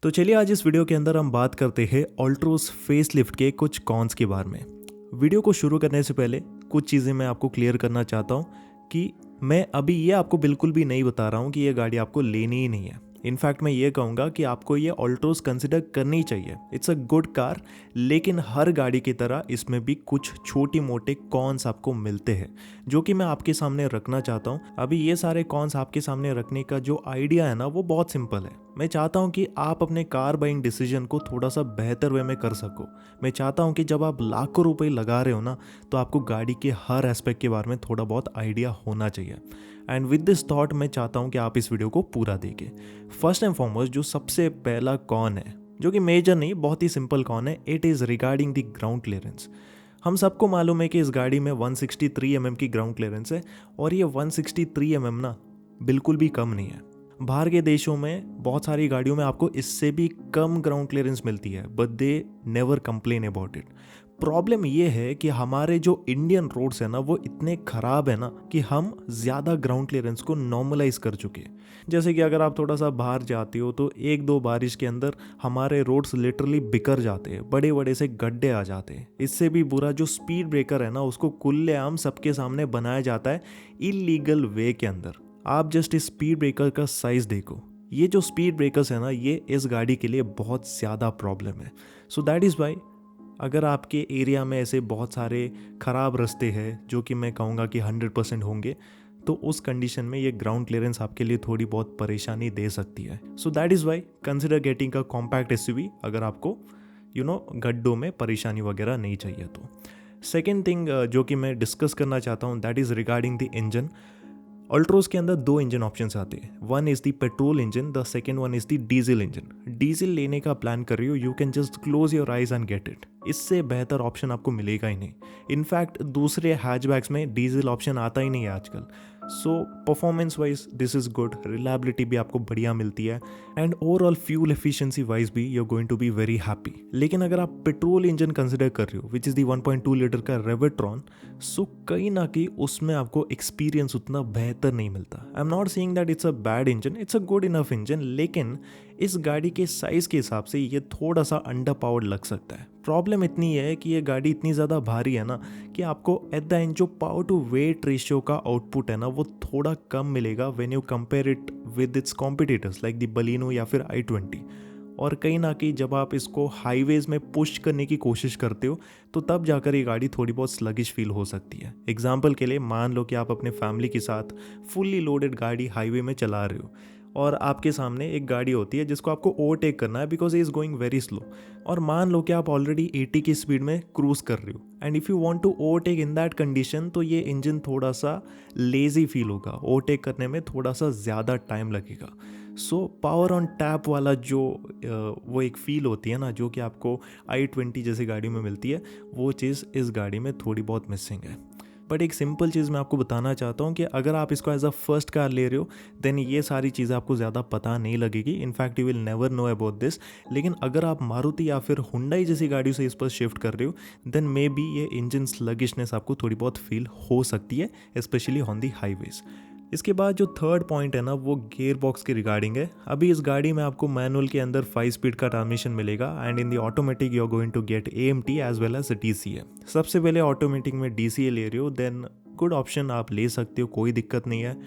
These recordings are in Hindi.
तो चलिए आज इस वीडियो के अंदर हम बात करते हैं ऑल्ट्रोस फेसलिफ्ट के कुछ कॉन्स के बारे में। वीडियो को शुरू करने से पहले कुछ चीज़ें मैं आपको क्लियर करना चाहता हूँ कि मैं अभी ये आपको बिल्कुल भी नहीं बता रहा हूँ कि ये गाड़ी आपको लेनी ही नहीं है। इनफैक्ट मैं ये कहूँगा कि आपको ये ऑल्ट्रोस कंसिडर करनी चाहिए। इट्स अ गुड कार, लेकिन हर गाड़ी की तरह इसमें भी कुछ छोटी मोटे कॉन्स आपको मिलते हैं जो कि मैं आपके सामने रखना चाहता हूँ। अभी ये सारे कॉन्स आपके सामने रखने का जो आइडिया है ना, वो बहुत सिंपल है। मैं चाहता हूँ कि आप अपने कार बाइंग डिसीजन को थोड़ा सा बेहतर वे में कर सको। मैं चाहता हूँ कि जब आप लाखों रुपए लगा रहे हो ना, तो आपको गाड़ी के हर एस्पेक्ट के बारे में थोड़ा बहुत आइडिया होना चाहिए। एंड विद दिस थॉट मैं चाहता हूँ कि आप इस वीडियो को पूरा देखें। फर्स्ट एंड फॉरमोस्ट जो सबसे पहला कॉन है, जो कि मेजर नहीं, बहुत ही सिंपल कॉन है, it is regarding the ground clearance. हम सबको मालूम है कि इस गाड़ी में 163 mm की ग्राउंड क्लियरेंस है, और ये 163 mm ना बिल्कुल भी कम नहीं है। बाहर के देशों में बहुत सारी गाड़ियों में आपको इससे भी कम ग्राउंड क्लियरेंस मिलती है, but they never complain about it. Problem ये है कि हमारे जो इंडियन रोड्स है ना, वो इतने ख़राब है ना कि हम ज़्यादा ग्राउंड क्लियरेंस को नॉर्मलाइज कर चुके हैं। जैसे कि अगर आप थोड़ा सा बाहर जाते हो तो एक दो बारिश के अंदर हमारे रोड्स लिटरली बिखर जाते हैं, बड़े बड़े से गड्ढे आ जाते हैं। इससे भी बुरा जो स्पीड ब्रेकर है ना, उसको खुलेआम सबके सामने बनाया जाता है इलीगल वे के अंदर। आप जस्ट इस स्पीड ब्रेकर का साइज देखो। ये जो स्पीड ब्रेकर्स है ना, ये इस गाड़ी के लिए बहुत ज़्यादा प्रॉब्लम है। सो दैट इज़ वाई अगर आपके एरिया में ऐसे बहुत सारे ख़राब रास्ते हैं, जो कि मैं कहूँगा कि 100% होंगे, तो उस कंडीशन में ये ग्राउंड क्लियरेंस आपके लिए थोड़ी बहुत परेशानी दे सकती है। So that is why consider getting a compact SUV अगर आपको गड्ढों में परेशानी वगैरह नहीं चाहिए तो। सेकेंड थिंग जो कि मैं डिस्कस करना चाहता हूँ, that is regarding the engine. Altroz के अंदर दो इंजन ऑप्शंस आते हैं। One is the petrol engine, the second one is the diesel engine. Diesel लेने का प्लान कर रही हो, you can just close your eyes and get it. इससे बेहतर ऑप्शन आपको मिलेगा ही नहीं। इनफैक्ट दूसरे हैचबैक्स में डीजल ऑप्शन आता ही नहीं है आजकल। So performance wise this is good, reliability भी आपको बढ़िया मिलती है, and overall fuel efficiency wise भी you are going to be very happy. लेकिन अगर आप पेट्रोल इंजन कंसिडर कर रहे हो, विच इज़ दी 1.2 लीटर का रेवेट्रॉन, सो कहीं ना कहीं उसमें आपको एक्सपीरियंस उतना बेहतर नहीं मिलता। I am not saying that it's a bad engine, it's a good enough engine, लेकिन इस गाड़ी के साइज़ के हिसाब से ये थोड़ा सा अंडर पावर्ड लग सकता है। प्रॉब्लम इतनी है कि ये गाड़ी इतनी ज़्यादा भारी है ना कि आपको एट द एंड जो पावर टू वेट रेशियो का आउटपुट है ना, वो थोड़ा कम मिलेगा when you compare it with its competitors like the Baleno या फिर i20। और कहीं ना कहीं जब आप इसको हाईवेज में पुश करने की कोशिश करते हो, तो तब जाकर ये गाड़ी थोड़ी बहुत स्लगिश फील हो सकती है। एग्जाम्पल के लिए मान लो कि आप अपने फैमिली के साथ फुल्ली लोडेड गाड़ी हाईवे में चला रहे हो, और आपके सामने एक गाड़ी होती है जिसको आपको ओवरटेक करना है because is going very slow. और मान लो कि आप ऑलरेडी 80 की स्पीड में क्रूज कर रहे हो, and if you want to overtake in that condition, तो ये इंजन थोड़ा सा लेजी फील होगा, ओवरटेक करने में थोड़ा सा ज़्यादा टाइम लगेगा। सो पावर ऑन टैप वाला जो वो एक फील होती है ना, जो कि आपको i20 जैसी गाड़ी में मिलती है, वो चीज़ इस गाड़ी में थोड़ी बहुत मिसिंग है। बट एक सिंपल चीज़ मैं आपको बताना चाहता हूँ कि अगर आप इसको एज अ फर्स्ट कार ले रहे हो, देन ये सारी चीज़ें आपको ज़्यादा पता नहीं लगेगी। In fact you will never know about this. लेकिन अगर आप मारुति या फिर हुंडई जैसी गाड़ियों से इस पर शिफ्ट कर रहे हो, देन मे बी ये इंजन स्लगिशनेस आपको थोड़ी बहुत फील हो सकती है, स्पेशली ऑन दी हाईवेज। इसके बाद जो थर्ड पॉइंट है ना, वो गियर बॉक्स के रिगार्डिंग है। अभी इस गाड़ी में आपको मैनुअल के अंदर 5 स्पीड का ट्रांसमिशन मिलेगा, and in the automatic you are going to get AMT as well as DCA। सबसे पहले ऑटोमेटिक में DCA ले रहे हो, देन गुड ऑप्शन, आप ले सकते हो, कोई दिक्कत नहीं है।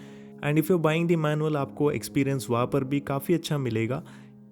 And if you buying the manual, आपको एक्सपीरियंस वहाँ पर भी काफ़ी अच्छा मिलेगा।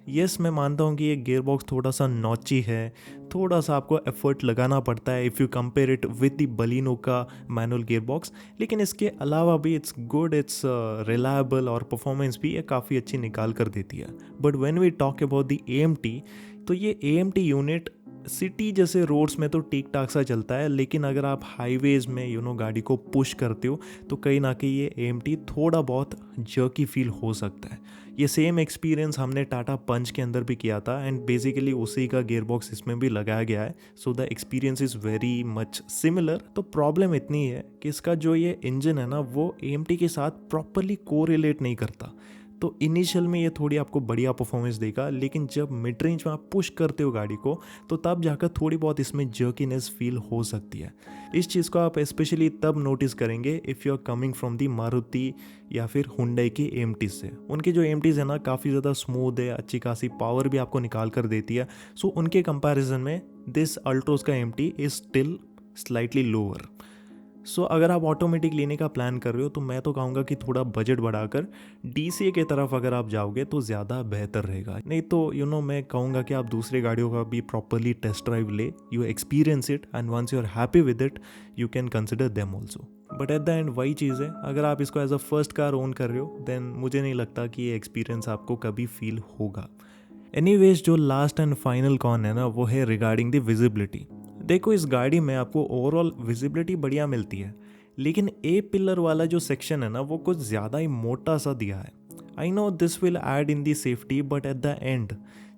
यस, मैं मानता हूँ कि ये गियर बॉक्स थोड़ा सा नॉची है, थोड़ा सा आपको एफर्ट लगाना पड़ता है if you compare it with the Baleno का मैनुअल गियर बॉक्स। लेकिन इसके अलावा भी इट्स गुड, इट्स रिलायबल, और परफॉर्मेंस भी ये काफ़ी अच्छी निकाल कर देती है। But when we talk about the AMT, तो ये AMT यूनिट सिटी जैसे रोड्स में तो ठीक ठाक सा चलता है, लेकिन अगर आप हाईवेज में गाड़ी को पुश करते हो, तो कहीं ना कहीं ये AMT थोड़ा बहुत जर्की फील हो सकता है। ये सेम एक्सपीरियंस हमने टाटा पंच के अंदर भी किया था, एंड बेसिकली उसी का गियर बॉक्स इसमें भी लगाया गया है। So the experience is very much similar. तो प्रॉब्लम इतनी है कि इसका जो ये इंजन है ना, वो AMT के साथ प्रॉपरली कोरिलेट नहीं करता। तो इनिशियल में ये थोड़ी आपको बढ़िया परफॉर्मेंस देगा, लेकिन जब मिड रेंज में आप पुश करते हो गाड़ी को तो तब जाकर थोड़ी बहुत इसमें जर्कीनेस फील हो सकती है। इस चीज़ को आप स्पेशली तब नोटिस करेंगे if you are coming from the Maruti या फिर हुंडई की AMTs से। उनके जो AMTs है ना काफ़ी ज़्यादा स्मूथ है, अच्छी खासी पावर भी आपको निकाल कर देती है। सो उनके कंपैरिजन में दिस अल्ट्रोज का AMT is still slightly lower. So अगर आप ऑटोमेटिक लेने का प्लान कर रहे हो तो मैं तो कहूँगा कि थोड़ा बजट बढ़ाकर DCA के तरफ अगर आप जाओगे तो ज़्यादा बेहतर रहेगा। नहीं तो मैं कहूँगा कि आप दूसरी गाड़ियों का भी प्रॉपरली टेस्ट ड्राइव ले, you experience it and once you are happy with it you can consider them also. But at the end वही चीज़ है, अगर आप इसको as a first car own कर रहे हो देन मुझे नहीं लगता कि ये एक्सपीरियंस आपको कभी फील होगा। एनीवेज जो लास्ट एंड फाइनल कॉन है ना वो है रिगार्डिंग द विजिबिलिटी। देखो इस गाड़ी में आपको ओवरऑल विजिबिलिटी बढ़िया मिलती है, लेकिन ए पिलर वाला जो सेक्शन है ना वो कुछ ज़्यादा ही मोटा सा दिया है। I know this will add in the safety but at the and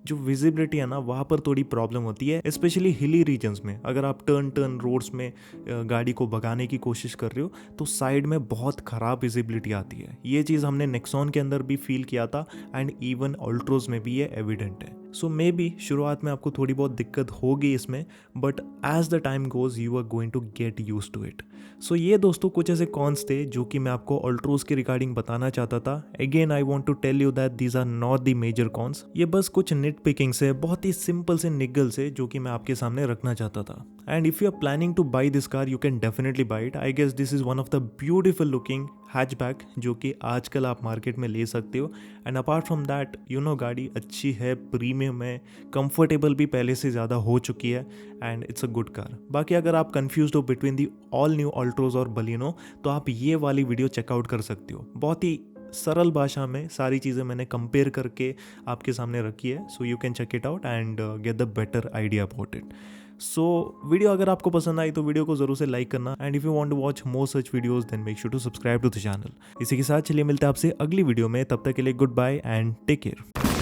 जो विजिबिलिटी है ना वहाँ पर थोड़ी प्रॉब्लम होती है, स्पेशली हिली रीजन्स में। अगर आप टर्न रोड्स में गाड़ी को भगाने की कोशिश कर रहे हो तो साइड में बहुत ख़राब विजिबिलिटी आती है। ये चीज़ हमने नेक्सॉन के अंदर भी फील किया था एंड इवन अल्ट्रोज में भी ये एविडेंट है। सो मे बी शुरुआत में आपको थोड़ी बहुत दिक्कत होगी इसमें, but as the time goes you are going to get use to it. So ये दोस्तों कुछ ऐसे कॉन्स थे जो कि मैं आपको अल्ट्रोज के रिगार्डिंग बताना चाहता था। Again I want to tell you that these are not the major cons. ये बस कुछ निट पिकिंग से, बहुत ही सिंपल से निगल से जो कि मैं आपके सामने रखना चाहता था। And if you are planning to buy this car you can definitely buy it. I guess this is one of the beautiful looking hatchback जो कि आजकल आप मार्केट में ले सकते हो। एंड अपार्ट फ्रॉम दैट गाड़ी अच्छी है, प्रीमियम है, कंफर्टेबल भी पहले से ज़्यादा हो चुकी है and it's a good car. बाकी अगर आप कंफ्यूज्ड हो between the all new Altroz और बलिनो तो आप ये वाली वीडियो चेकआउट कर सकते हो। बहुत ही सरल भाषा में सारी चीज़ें मैंने कंपेयर करके आपके सामने रखी है। So you can check it out and get the better idea about it. So video अगर आपको पसंद आई तो वीडियो को जरूर से लाइक करना and if you want to watch more such videos then make sure to subscribe to the channel. इसी के साथ चलिए मिलते हैं आपसे अगली वीडियो में, तब तक के लिए goodbye and take care.